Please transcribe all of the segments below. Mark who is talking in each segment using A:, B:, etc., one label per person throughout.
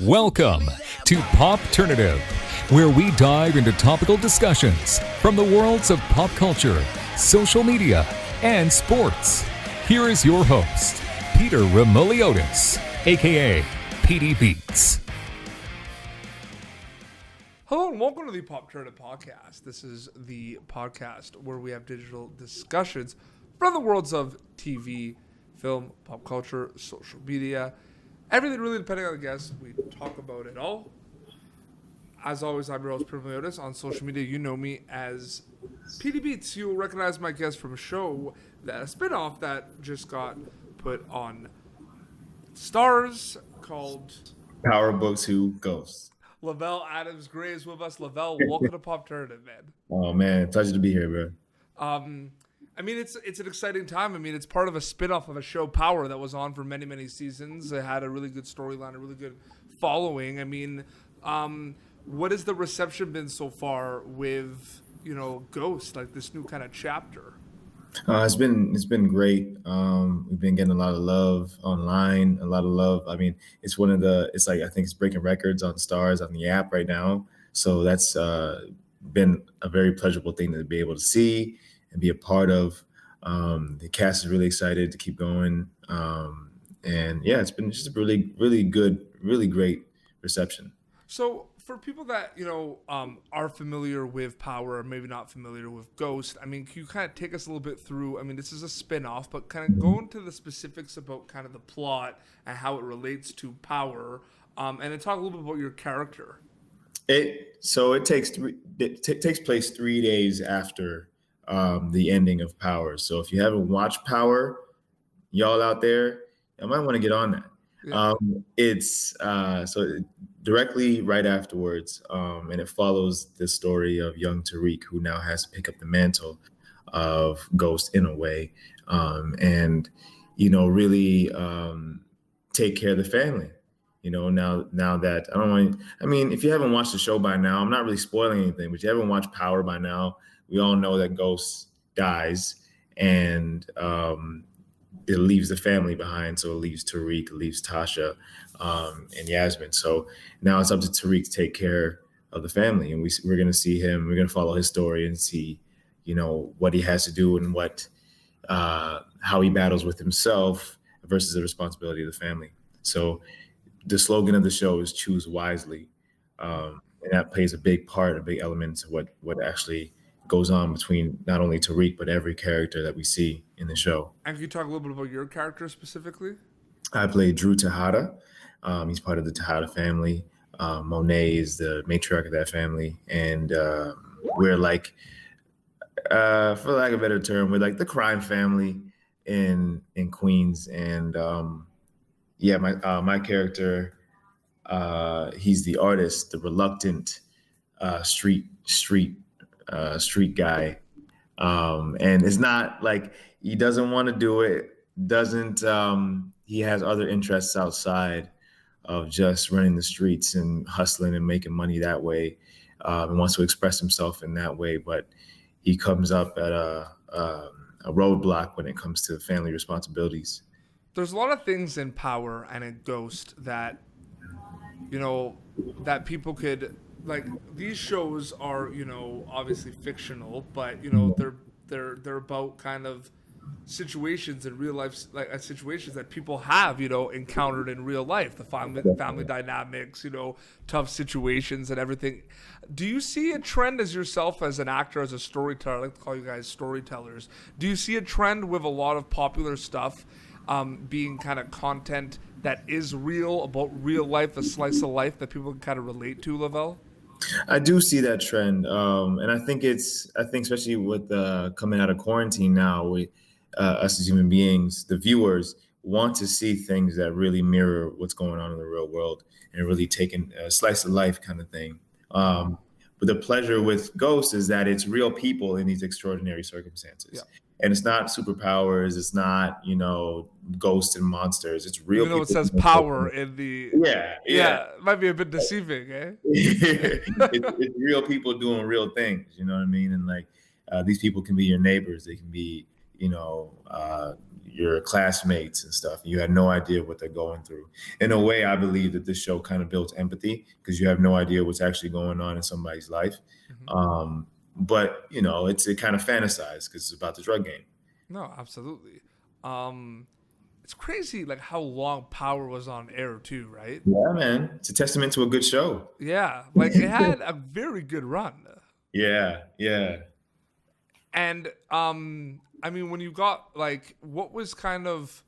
A: Welcome to Popternative, where we dive into topical discussions from the worlds of pop culture, social media, and sports. Here is your host, Peter Remoliotis, aka PD Beats.
B: Hello and welcome to the Popternative podcast. This is the podcast where we have digital discussions from the worlds of TV, film, pop culture, social media, everything really depending on the guest. We talk about it all. As always, I'm your host, Peter Remoliotis. On social media, you know me as PD Beats. You'll recognize my guest from a show, a spinoff that just got put on Starz called
C: Power Book 2 Ghosts.
B: Lovell Adams-Gray is with us. Lovell, welcome to Popternative, man.
C: Oh man, pleasure to be here, bro.
B: I mean, it's an exciting time. I mean, it's part of a spin-off of a show, Power, that was on for many, many seasons. It had a really good storyline, a really good following. I mean, what has the reception been so far with, Ghost, like this new kind of chapter?
C: It's been great. We've been getting a lot of love online, a lot of love. I mean, I think it's breaking records on Starz on the app right now. So that's been a very pleasurable thing to be able to see and be a part of. The cast is really excited to keep going. And yeah, it's been just a really, really good, really great reception.
B: So for people that, are familiar with Power or maybe not familiar with Ghost, I mean, can you kind of take us a little bit through, I mean, this is a spin-off, but kind of go into the specifics about kind of the plot and how it relates to Power, and then talk a little bit about your character.
C: It takes place 3 days after the ending of Power. So if you haven't watched Power, y'all out there, I might want to get on that. Yeah. It's directly right afterwards, and it follows the story of young Tariq, who now has to pick up the mantle of Ghost in a way, and really take care of the family. Now that if you haven't watched the show by now, I'm not really spoiling anything, but you haven't watched Power by now, we all know that Ghost dies, and it leaves the family behind. So it leaves Tariq, it leaves Tasha, and Yasmin. So now it's up to Tariq to take care of the family, and we're going to see him. We're going to follow his story and see, what he has to do and how he battles with himself versus the responsibility of the family. So the slogan of the show is "Choose wisely," and that plays a big element to what actually goes on between not only Tariq but every character that we see in the show.
B: And can you talk a little bit about your character specifically?
C: I play Dru Tejada. He's part of the Tejada family. Monet is the matriarch of that family, and we're like, for lack of a better term, we're like the crime family in Queens. And my character, he's the artist, the reluctant street guy, and it's not like he doesn't want to do it. He has other interests outside of just running the streets and hustling and making money that way, and wants to express himself in that way. But he comes up at a roadblock when it comes to family responsibilities.
B: There's a lot of things in Power and in Ghost that, that people could, like, these shows are, obviously fictional, but, they're about kind of situations in real life, like situations that people have, encountered in real life, the family dynamics, tough situations and everything. Do you see a trend as yourself, as an actor, as a storyteller? I like to call you guys storytellers. Do you see a trend with a lot of popular stuff being kind of content that is real, about real life, a slice of life that people can kind of relate to, Lovell?
C: I do see that trend, and I think especially with coming out of quarantine now, us as human beings, the viewers want to see things that really mirror what's going on in the real world and really taking a slice of life kind of thing. But the pleasure with Ghost is that it's real people in these extraordinary circumstances. Yeah. And it's not superpowers. It's not, ghosts and monsters. It's real people.
B: Even though it says power in the... Yeah. It might be a bit deceiving, eh?
C: It's real people doing real things, you know what I mean? And these people can be your neighbors. They can be, your classmates and stuff. You had no idea what they're going through. In a way, I believe that this show kind of builds empathy because you have no idea what's actually going on in somebody's life. But it kind of fantasized because it's about the drug game.
B: No, absolutely. It's crazy like how long Power was on air too, right?
C: Yeah, man. It's a testament to a good show.
B: Yeah, like it had a very good run.
C: Yeah.
B: And I mean, when you got like, what was kind of,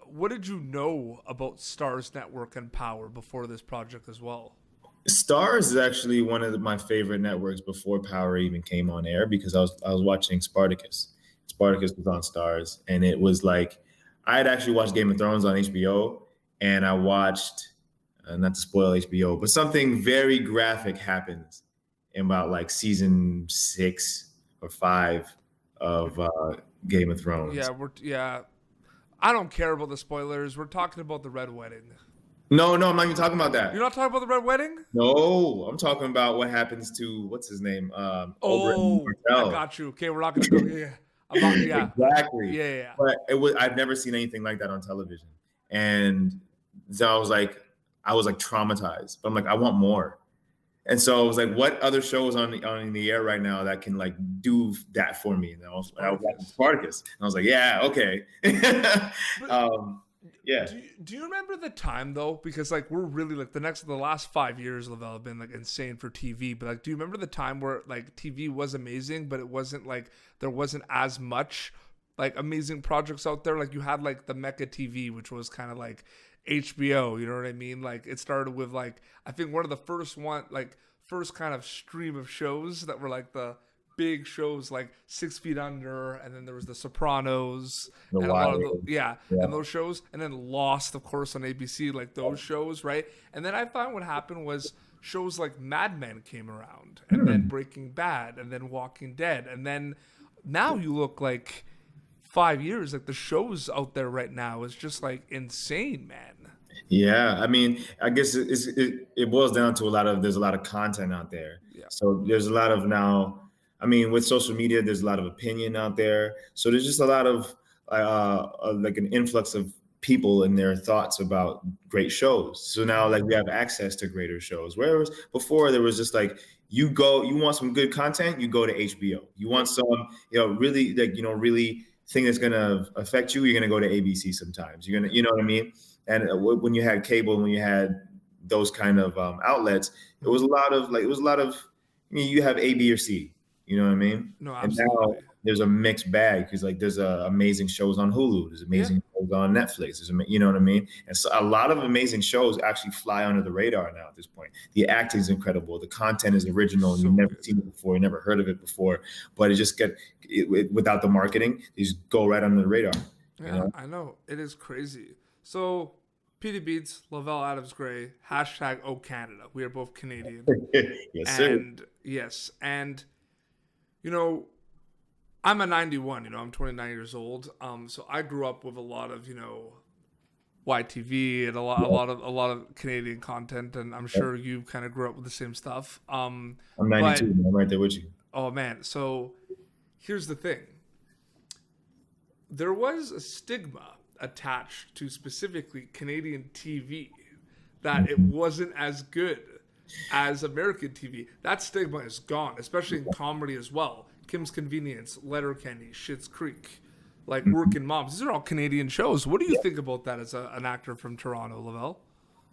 B: what did you know about Starz Network and Power before this project as well?
C: Starz is actually one of my favorite networks before Power even came on air because I was watching Spartacus. Spartacus was on Starz, and it was like I had actually watched Game of Thrones on HBO, and I watched not to spoil HBO, but something very graphic happens in about like season 6 or 5 of Game of Thrones.
B: Yeah. I don't care about the spoilers. We're talking about the Red Wedding.
C: No, I'm not even talking about that.
B: You're not talking about the Red Wedding?
C: No, I'm talking about what happens to what's his name?
B: I got you. Okay, we're not gonna go. Yeah.
C: Exactly.
B: Yeah.
C: But I've never seen anything like that on television, and so I was like traumatized. But I'm like, I want more. And so I was like, what other shows on the air right now that can like do that for me? And I was watching Spartacus. And I was like, yeah, okay. Yeah.
B: Do you remember the time though? Because like we're really like the last 5 years, Lovell, have been like insane for TV. But like, do you remember the time where like TV was amazing, but it wasn't like there wasn't as much like amazing projects out there? Like you had like the Mecca TV, which was kind of like HBO, you know what I mean? Like it started with like I think one of the first kind of stream of shows that were like the big shows like 6 Feet Under, and then there was The Sopranos, and a lot of and those shows, and then Lost, of course, on ABC, like those shows, right? And then I found what happened was shows like Mad Men came around, and then Breaking Bad, and then Walking Dead, and then now you look like 5 years, like the shows out there right now is just like insane, man.
C: Yeah, I mean, I guess it boils down to there's a lot of content out there.
B: Yeah.
C: So there's a lot of now. I mean, with social media, there's a lot of opinion out there. So there's just a lot of like an influx of people and their thoughts about great shows. So now like we have access to greater shows. Whereas before there was just like, you want some good content, you go to HBO. You want some, really like, really thing that's going to affect you, you're going to go to ABC sometimes. You're going to, you know what I mean? And when you had cable, when you had those kind of outlets, it was a lot of, you have A, B, or C. You know what I mean?
B: No, absolutely.
C: And now there's a mixed bag because like there's amazing shows on Hulu, there's amazing shows on Netflix, you know what I mean? And so a lot of amazing shows actually fly under the radar now at this point. The acting is incredible, the content is original, and you've never seen it before, you never heard of it before, but it just without the marketing, they just go right under the radar.
B: Yeah, you know? I know. It is crazy. So PD Beats, Lovell Adams-Gray, #OCanada. We are both Canadian.
C: Yes, sir.
B: And I'm a 91, I'm 29 years old. So I grew up with a lot of, YTV and a lot of Canadian content, and I'm sure you kind of grew up with the same stuff.
C: I'm 92, I'm right there with you.
B: Oh man, so here's the thing. There was a stigma attached to specifically Canadian TV that it wasn't as good as American TV. That stigma is gone, especially in comedy as well. Kim's Convenience, Letterkenny, Schitt's Creek, like Working Moms. These are all Canadian shows. What do you think about that as an actor from Toronto, Lovell?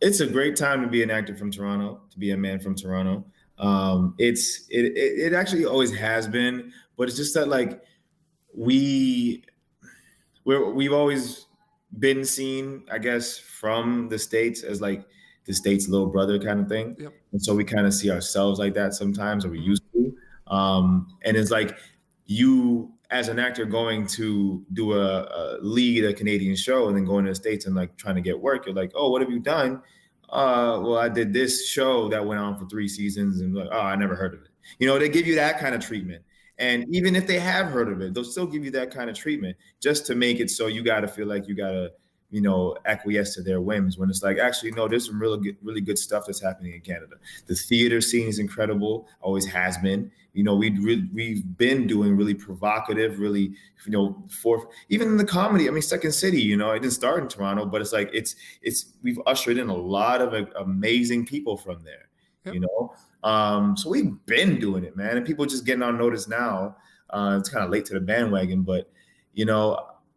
C: It's a great time to be an actor from Toronto, to be a man from Toronto. It actually always has been, but it's just that like we've always been seen, I guess, from the States as like the States' little brother kind of thing.
B: Yep.
C: And so we kind of see ourselves like that sometimes, or we used to. And it's like you as an actor going to do lead a Canadian show and then going to the States and like trying to get work. You're like, oh, what have you done? Well, I did this show that went on for 3 seasons, and like, oh, I never heard of it. They give you that kind of treatment. And even if they have heard of it, they'll still give you that kind of treatment just to make it so you got to feel like you got to, acquiesce to their whims, when it's like, actually, no, there's some really good stuff that's happening in Canada. The theater scene is incredible, always has been. We've been doing really provocative, really, for even in the comedy. I mean, Second City, it didn't start in Toronto, but it's like we've ushered in a lot of amazing people from there.
B: Yep.
C: So we've been doing it, man, and people just getting on notice now. It's kind of late to the bandwagon, but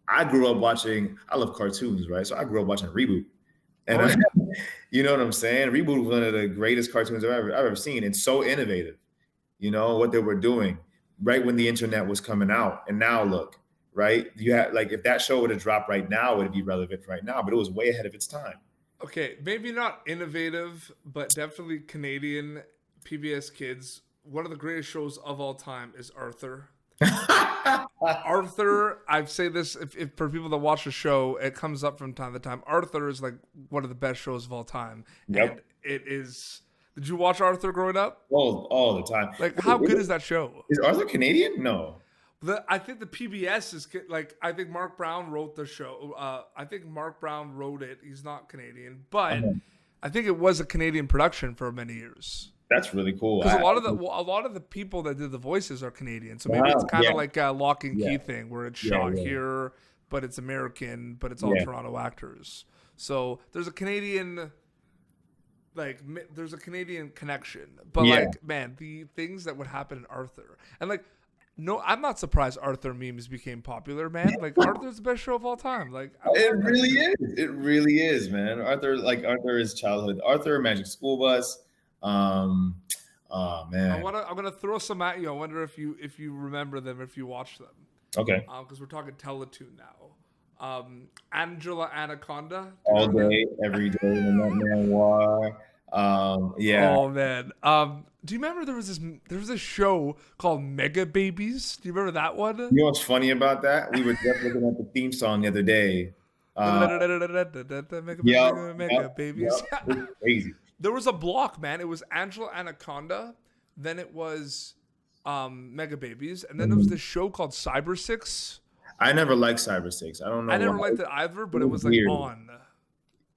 C: I grew up watching. I love cartoons, right? So I grew up watching Reboot, and you know what I'm saying. Reboot was one of the greatest cartoons I've ever seen. It's so innovative. What they were doing right when the internet was coming out. And now look, right? You had, like, if that show would have dropped right now, it would be relevant right now, but it was way ahead of its time.
B: Okay, maybe not innovative, but definitely Canadian PBS Kids. One of the greatest shows of all time is Arthur. Arthur, I've say this if for people that watch the show, it comes up from time to time. Arthur is like one of the best shows of all time.
C: Yep.
B: And it is. Did you watch Arthur growing up?
C: All the time.
B: Like, how good is that show?
C: Is Arthur Canadian? No.
B: I think the PBS is like, I think Mark Brown wrote the show. I think Mark Brown wrote it. He's not Canadian, but I think it was a Canadian production for many years.
C: That's really cool.
B: Because a lot of the people that did the voices are Canadian, so maybe it's kind of like a Lock and Key thing where it's shot here, but it's American, but it's all Toronto actors. So there's a Canadian. There's a Canadian connection, but man, the things that would happen in Arthur, and no, I'm not surprised Arthur memes became popular, man. Like, Arthur's the best show of all time. Like,
C: it really is. It really is, man. Arthur is childhood. Arthur, Magic School Bus. Oh man.
B: I'm gonna throw some at you. I wonder if you remember them, if you watch them.
C: Okay.
B: Because we're talking Teletoon now. Angela Anaconda.
C: All day, every day, in that man war. Yeah.
B: Oh man. Do you remember there was this show called Mega Babies? Do you remember that one?
C: You know what's funny about that? We were just looking at the theme song the other day.
B: Mega Babies.
C: It's crazy.
B: There was a block, man. It was Angela Anaconda, then it was Mega Babies, and then there was this show called Cyber 6.
C: I never liked Cyber 6. I don't know.
B: I never liked it either, but it was like
C: weird.
B: on.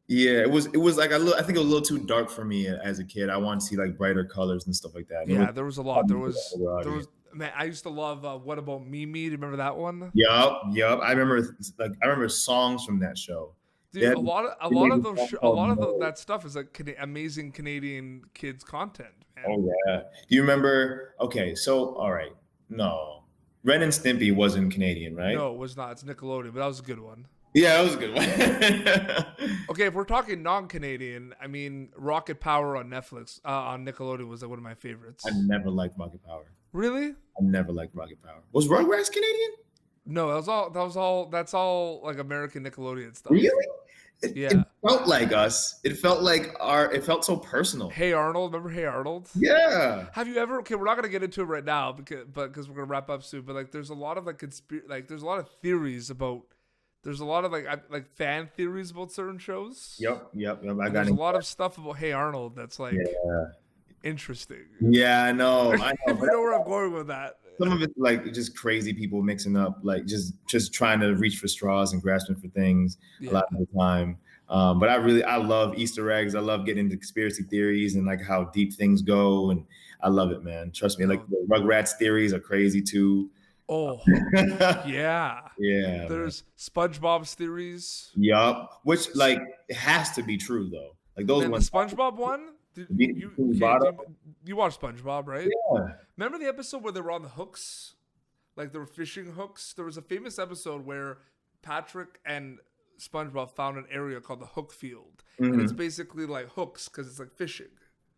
C: Yeah, it was like I think it was a little too dark for me as a kid. I wanted to see like brighter colors and stuff like that.
B: Yeah, there was a lot. There was man. I used to love What About Mimi? Do you remember that one?
C: Yep. I remember songs from that show.
B: Dude, a lot of that stuff is like amazing Canadian kids content, man.
C: Oh yeah. Do you remember? Okay, so all right, no, Ren and Stimpy wasn't Canadian, right?
B: No, it was not. It's Nickelodeon, but that was a good one.
C: Yeah, that was a good one.
B: Okay, if we're talking non-Canadian, I mean, Rocket Power on Netflix, on Nickelodeon was like one of my favorites.
C: I never liked Rocket Power.
B: Really?
C: I never liked Rocket Power. Was Rugrats Canadian?
B: No, that's all like American Nickelodeon stuff.
C: Really?
B: Yeah.
C: It felt like us. It felt like it felt so personal.
B: Hey Arnold, remember Hey Arnold?
C: Yeah.
B: Have you ever? Okay, we're not gonna get into it right now because we're gonna wrap up soon. But like, there's a lot of there's a lot of theories about. There's a lot of like fan theories about certain shows.
C: Yep.
B: There's a lot of stuff about Hey Arnold that's like interesting.
C: Yeah, I know.
B: You know where I'm going with that.
C: Some of it's like just crazy people mixing up, like just trying to reach for straws and grasping for things a lot of the time. But I love Easter eggs. I love getting into conspiracy theories and like how deep things go, and I love it, man. Trust me. Like the Rugrats theories are crazy too.
B: Oh, yeah.
C: Yeah.
B: There's SpongeBob's theories.
C: Yup. Which like it has to be true though. Like those ones.
B: The SpongeBob one. You watched SpongeBob, right?
C: Yeah.
B: Remember the episode where they were on the hooks, like they were fishing hooks? There was a famous episode where Patrick and SpongeBob found an area called the Hook Field, and it's basically like hooks because it's like fishing.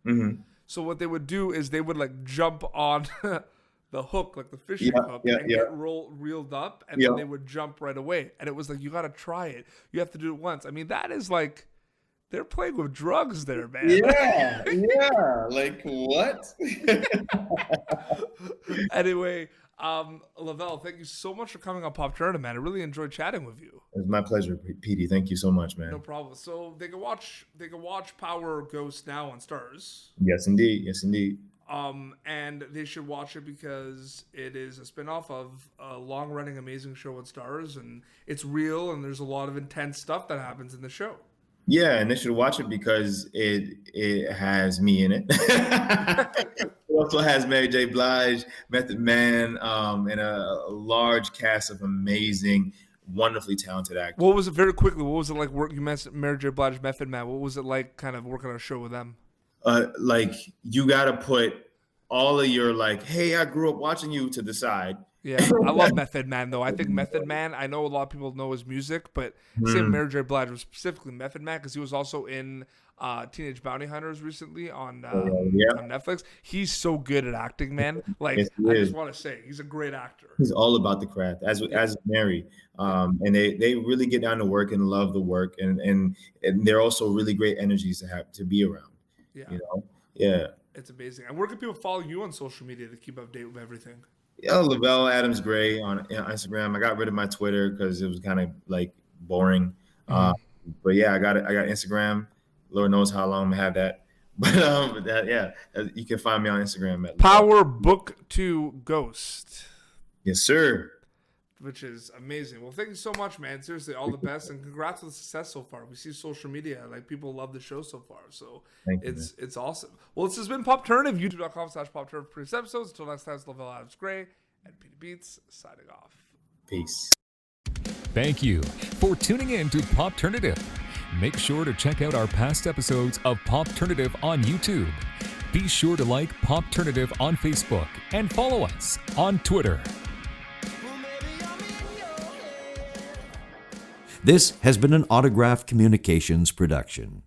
C: Mm-hmm.
B: So what they would do is they would like jump on the hook, like the fishing hook, and get reeled up, and then they would jump right away. And it was like, you got to try it. You have to do it once. I mean, that is like, they're playing with drugs there, man.
C: Yeah. Like what?
B: Anyway, Lovell, thank you so much for coming on Popternative, man. I really enjoyed chatting with you.
C: It's my pleasure, Petey. Thank you so much, man.
B: No problem. So they can watch Power Ghost now on Starz.
C: Yes, indeed.
B: And they should watch it because it is a spinoff of a long-running amazing show on Starz, and it's real, and there's a lot of intense stuff that happens in the show.
C: Yeah, and they should watch it because it has me in it. It also has Mary J. Blige, Method Man, and a large cast of amazing, wonderfully talented actors.
B: What was it, very quickly, what was it like you mentioned Mary J. Blige, Method Man. What was it like kind of working on a show with them?
C: Like, you got to put all of your, like, hey, I grew up watching you to the side.
B: Yeah, I love Method Man, though. I think Method Man, I know a lot of people know his music, but same Mary J. Blige was specifically Method Man because he was also in Teenage Bounty Hunters recently on Netflix. He's so good at acting, man. Like, yes, I just want to say, he's a great actor.
C: He's all about the craft, as Mary. And they really get down to work and love the work, and they're also really great energies to be around.
B: Yeah.
C: You know? Yeah.
B: It's amazing. And where can people follow you on social media to keep up to date with everything?
C: Yeah, Lovell Adams-Gray on Instagram. I got rid of my Twitter because it was kind of like boring. But yeah, I got Instagram. Lord knows how long I'm gonna have that. But you can find me on Instagram at
B: Power Book to Ghost.
C: Yes, sir.
B: Which is amazing. Well, thank you so much, man. Seriously, all the best, and congrats on the success so far. We see social media, like, people love the show so far, so it's awesome. Well, this has been Popternative, youtube.com/Popternative for previous episodes. Until next time, it's Lovell Adams-Gray and Peter Beats signing off.
C: Peace.
A: Thank you for tuning in to Popternative. Make sure to check out our past episodes of Popternative on YouTube. Be sure to like Popternative on Facebook and follow us on Twitter.
D: This has been an Autograph Communications production.